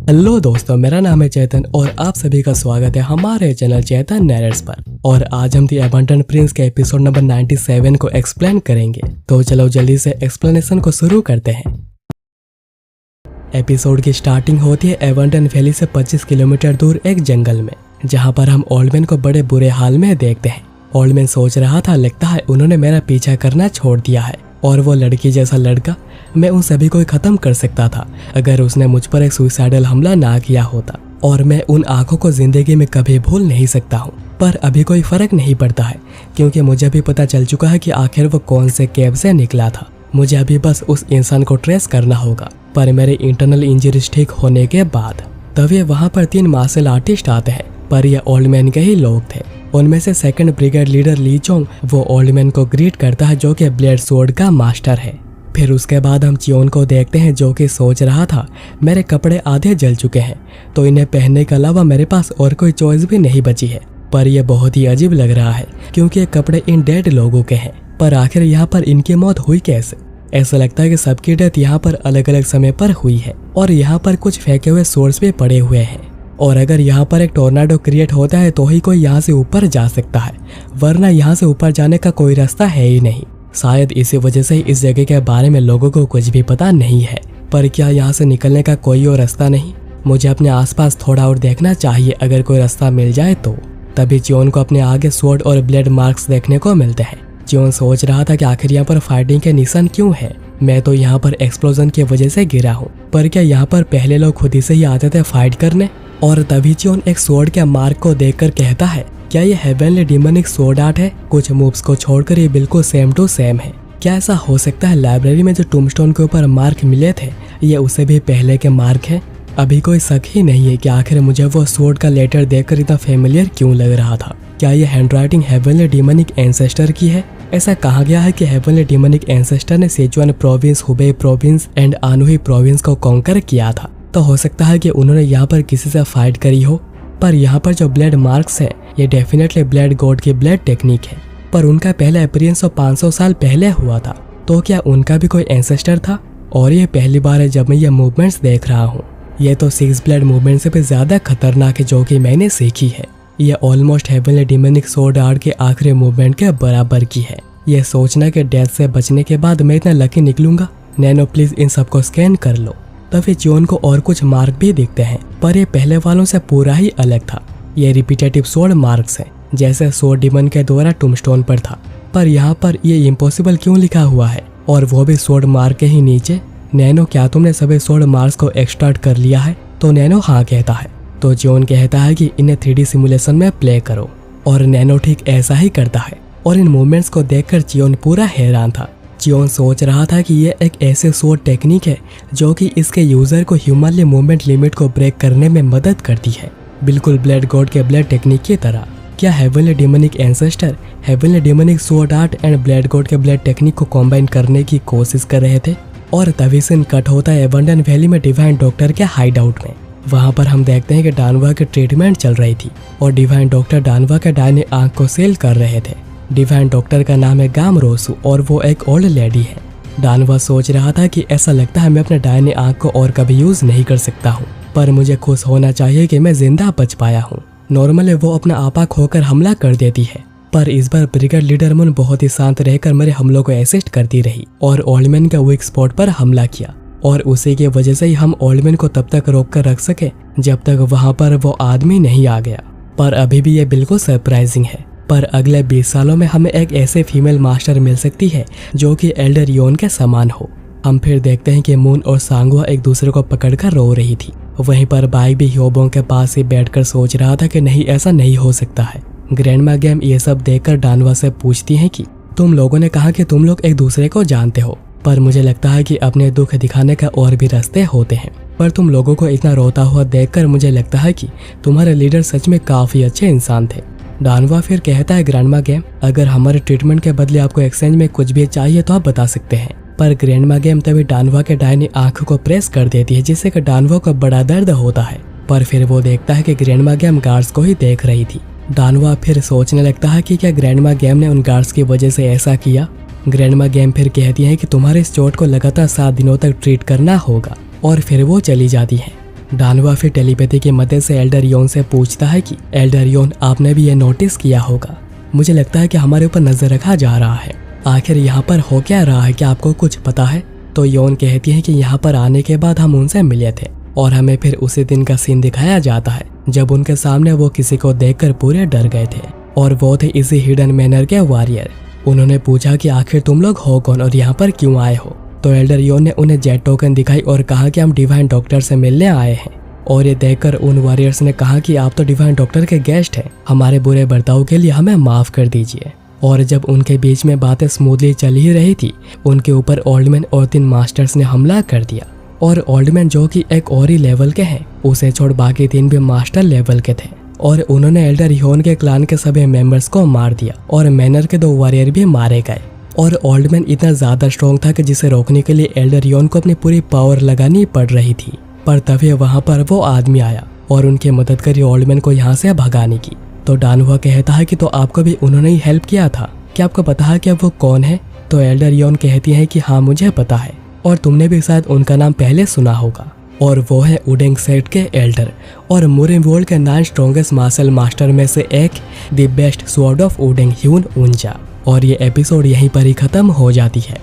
Hello दोस्तों, मेरा नाम है चेतन और आप सभी का स्वागत है हमारे चैनल चेतन नैरेट्स पर। और आज हम दी एबंडंट प्रिंस के एपिसोड नंबर 97 को एक्सप्लेन करेंगे। तो चलो जल्दी से एक्सप्लेनेशन को शुरू करते हैं। एपिसोड की स्टार्टिंग होती है एबंडंट वैली से 25 किलोमीटर दूर एक जंगल में, जहां पर हम ओल्डमैन को बड़े बुरे हाल में देखते हैं। ओल्डमैन सोच रहा था, लगता है उन्होंने मेरा पीछा करना छोड़ दिया है और वो लड़की जैसा लड़का, मैं उन सभी को खत्म कर सकता था अगर उसने मुझ पर एक सुसाइडल हमला ना किया होता। और मैं उन आंखों को जिंदगी में कभी भूल नहीं सकता हूँ। पर अभी कोई फर्क नहीं पड़ता है, क्योंकि मुझे भी पता चल चुका है कि आखिर वो कौन से केव से निकला था। मुझे अभी बस उस इंसान को ट्रेस करना होगा। पर मेरे इंटरनल इंजरीज ठीक होने के बाद तभी वहाँ पर 3 मार्शल आर्टिस्ट आते हैं, पर ये ओल्डमैन के ही लोग थे। उनमें से सेकंड ब्रिगेड लीडर ली चोंग वो ओल्डमैन को ग्रीट करता है, जो कि ब्लेड स्वॉर्ड का मास्टर है। फिर उसके बाद हम चियोन को देखते हैं, जो कि सोच रहा था मेरे कपड़े आधे जल चुके हैं, तो इन्हें पहनने के अलावा मेरे पास और कोई चॉइस भी नहीं बची है। पर यह बहुत ही अजीब लग रहा है, क्योंकि ये कपड़े इन डेड लोगों के हैं। पर आखिर यहाँ पर इनकी मौत हुई कैसे? ऐसा लगता है कि सबकी डेथ यहाँ पर अलग अलग समय पर हुई है और यहाँ पर कुछ फेंके हुए सोर्स भी पड़े हुए हैं। और अगर यहाँ पर एक टोर्नाडो क्रिएट होता है तो ही कोई यहाँ से ऊपर जा सकता है, वरना यहाँ से ऊपर जाने का कोई रास्ता है ही नहीं। शायद इसी वजह से ही इस जगह के बारे में लोगों को कुछ भी पता नहीं है। पर क्या यहाँ से निकलने का कोई और रास्ता नहीं? मुझे अपने आसपास थोड़ा और देखना चाहिए, अगर कोई रास्ता मिल जाए तो। तभी चियोन को अपने आगे स्वॉर्ड और ब्लेड मार्क्स देखने को मिलते हैं। चियोन सोच रहा था कि आखिर यहाँ पर फाइटिंग के निशान क्यों है? मैं तो यहाँ पर एक्सप्लोजन की वजह से गिरा हूँ, पर क्या यहाँ पर पहले लोग खुद ही से ही आते थे फाइट करने? और तभी चियोन एक स्वॉर्ड के मार्क को देखकर कहता है, क्या ये हेवनली डिमोनिक स्वॉर्ड आर्ट है? कुछ मूव्स को छोड़कर ये बिल्कुल सेम टू सेम है। क्या ऐसा हो सकता है लाइब्रेरी में जो टूम्बस्टोन के ऊपर मार्क मिले थे ये उससे भी पहले के मार्क है? अभी कोई शक ही नहीं है कि आखिर मुझे वो स्वॉर्ड का लेटर देखकर इतना फेमिलियर क्यों लग रहा था। क्या ये हैंडराइटिंग हेवनली डिमोनिक एंसेस्टर की है? ऐसा कहा गया है कि हेवनली डिमोनिक एंसेस्टर ने Sichuan province, Hubei province and Anhui province को कॉन्कर किया था। तो हो सकता है कि उन्होंने यहाँ पर किसी से फाइट करी हो। पर यहाँ पर जो ब्लेड मार्क्स है ये डेफिनेटली ब्लेड गॉड की ब्लेड टेक्निक है। पर उनका पहला अपीयरेंस 500 साल पहले हुआ था, तो क्या उनका भी कोई एंसेस्टर था? और ये पहली बार है जब मैं ये मूवमेंट्स देख रहा हूँ। ये तो 6 ब्लेड मूवमेंट से भी ज्यादा खतरनाक है जो कि मैंने सीखी है। ये almost heavenly demonic sword art के आखिरी मूवमेंट के बराबर की है। यह सोचना कि डेथ से बचने के बाद मैं इतना लकी निकलूंगा। नैनो प्लीज इन सबको स्कैन कर लो। तभी चियोन को और कुछ मार्क भी दिखते हैं, पर ये पहले वालों से पूरा ही अलग था। ये रिपीटेटिव स्वॉर्ड मार्क्स हैं, जैसे स्वॉर्ड डिमन के द्वारा टूम्बस्टोन पर था। पर यहाँ पर ये इम्पॉसिबल क्यों लिखा हुआ है, और वो भी स्वॉर्ड मार्क के ही नीचे? नैनो, क्या तुमने सभी स्वॉर्ड मार्क्स को एक्सट्रैक्ट कर लिया है? तो नैनो हाँ कहता है। तो चियोन कहता है कि इन्हें 3D सिमुलेशन में प्ले करो, और नैनो ठीक ऐसा ही करता है। और इन मूवमेंट्स को देखकर चियोन पूरा हैरान था। चियोन सोच रहा था कि ये एक ऐसे स्वॉर्ड टेक्निक है जो कि इसके यूजर को ह्यूमनली मूवमेंट लिमिट को ब्रेक करने में मदद करती है, बिल्कुल ब्लेड गॉड के ब्लेड टेक्निक की तरह। क्या heavenly demonic ancestor heavenly demonic sword art and blade God के ब्लेड टेक्निक को कॉम्बाइन करने की कोशिश कर रहे थे? और तभी सीन कट होता है एबंडंट वैली में डिवाइन डॉक्टर के हाइड आउट में। वहाँ पर हम देखते हैं कि डानवा की ट्रीटमेंट चल रही थी और डिवाइन डॉक्टर डानवा के दाहिने आंख को सील कर रहे थे। डिवाइन डॉक्टर का नाम है गाम रोसू और वो एक ओल्ड लेडी है। डानवा सोच रहा था कि ऐसा लगता है मैं अपने दाहिने आंख को और कभी यूज नहीं कर सकता हूँ, पर मुझे खुश होना चाहिए कि मैं जिंदा बच पाया हूँ। नॉर्मली वो अपना आपा खोकर हमला कर देती है, पर इस बार ब्रिगेड लीडर मुन बहुत ही शांत रहकर मेरे हमलों को असिस्ट करती रही और ओल्डमैन का वीक स्पॉट पर हमला किया। और उसी की वजह से ही हम ओल्डमैन को तब तक रोक कर रख सके जब तक वहाँ पर वो आदमी नहीं आ गया। पर अभी भी ये बिल्कुल सरप्राइजिंग है। पर अगले 20 सालों में हमें एक ऐसे फीमेल मास्टर मिल सकती है जो कि एल्डर योन के समान हो। हम फिर देखते हैं कि मून और सांगवा एक दूसरे को पकड़कर रो रही थी। वहीं पर बाइक भी ह्योबोंग के पास ही बैठकर सोच रहा था कि नहीं, ऐसा नहीं हो सकता है। ग्रैंडमा गेम ये सब देखकर डानवा से पूछती है कि तुम लोगों ने कहा कि तुम लोग एक दूसरे को जानते हो, पर मुझे लगता है कि अपने दुख दिखाने का और भी रास्ते होते हैं। पर तुम लोगों को इतना रोता हुआ देखकर मुझे लगता है कि तुम्हारे लीडर सच में काफी अच्छे इंसान थे। डानवा फिर कहता है, ग्रैंडमा गेम, अगर हमारे ट्रीटमेंट के बदले आपको एक्सचेंज में कुछ भी चाहिए तो आप बता सकते हैं। पर ग्रैंडमा गेम तभी डानवा के दाहिनी आंख को प्रेस कर देती है, जिससे कि डानवा को बड़ा दर्द होता है। पर फिर वो देखता है कि ग्रैंडमा गेम गार्ड्स को ही देख रही थी। डानवा फिर सोचने लगता है कि क्या ग्रैंडमा गेम ने उन गार्ड्स की वजह से ऐसा किया। ग्रैंडमा गेम फिर कहती है कि तुम्हारे इस चोट को लगातार 7 दिनों तक ट्रीट करना होगा, और फिर वो चली जाती है। डानवा फिर टेलीपैथी की मदद से एल्डर योन से पूछता है कि एल्डर योन, आपने भी ये नोटिस किया होगा, मुझे लगता है कि हमारे ऊपर नजर रखा जा रहा है। आखिर यहाँ पर हो क्या रहा है, क्या आपको कुछ पता है? तो योन कहती है कि यहाँ पर आने के बाद हम उनसे मिले थे और हमें फिर उसी दिन का सीन दिखाया जाता है जब उनके सामने वो किसी को देखकर पूरे डर गए थे, और वो थे इसी हिडन मैनर के वॉरियर। उन्होंने पूछा कि आखिर तुम लोग हो कौन और यहाँ पर क्यों आए हो? तो एल्डर योन ने उन्हें जेट टोकन दिखाई और कहा कि हम डिवाइन डॉक्टर से मिलने आए हैं। और ये देखकर उन वॉरियर्स ने कहा कि आप तो डिवाइन डॉक्टर के गेस्ट हैं, हमारे बुरे बर्ताव के लिए हमें माफ कर दीजिए। और जब उनके बीच में बातें स्मूथली चल ही रही थी, उनके ऊपर ओल्डमैन और 3 मास्टर्स ने हमला कर दिया। और ओल्डमैन, जो कि एक और ही लेवल के हैं, उसे छोड़ बाकी 3 भी मास्टर लेवल के थे, और उन्होंने एल्डर योन के क्लान के सभी मेंबर्स को मार दिया और मैनर के 2 वॉरियर भी मारे गए। और ओल्डमैन इतना ज्यादा स्ट्रॉन्ग था कि जिसे रोकने के लिए एल्डर योन को अपनी पूरी पावर लगानी पड़ रही थी। पर तभी वहां पर वो आदमी आया और उनकी मदद करी ओल्डमैन को यहाँ से भगाने की। तो डानहुआ कहता है कि तो आपको भी उन्होंने ही हेल्प किया था, क्या आपको पता है कि वो कौन है? तो एल्डर योन कहती है कि हाँ, मुझे पता है, और तुमने भी शायद उनका नाम पहले सुना होगा, और वो है उडेंग सेट के एल्डर और मुरिन वर्ल्ड के 9 स्ट्रॉन्गेस्ट मार्शल मास्टर में से एक, the best sword of Wudang Hyun Unja. और ये एपिसोड यहीं पर ही खत्म हो जाती है।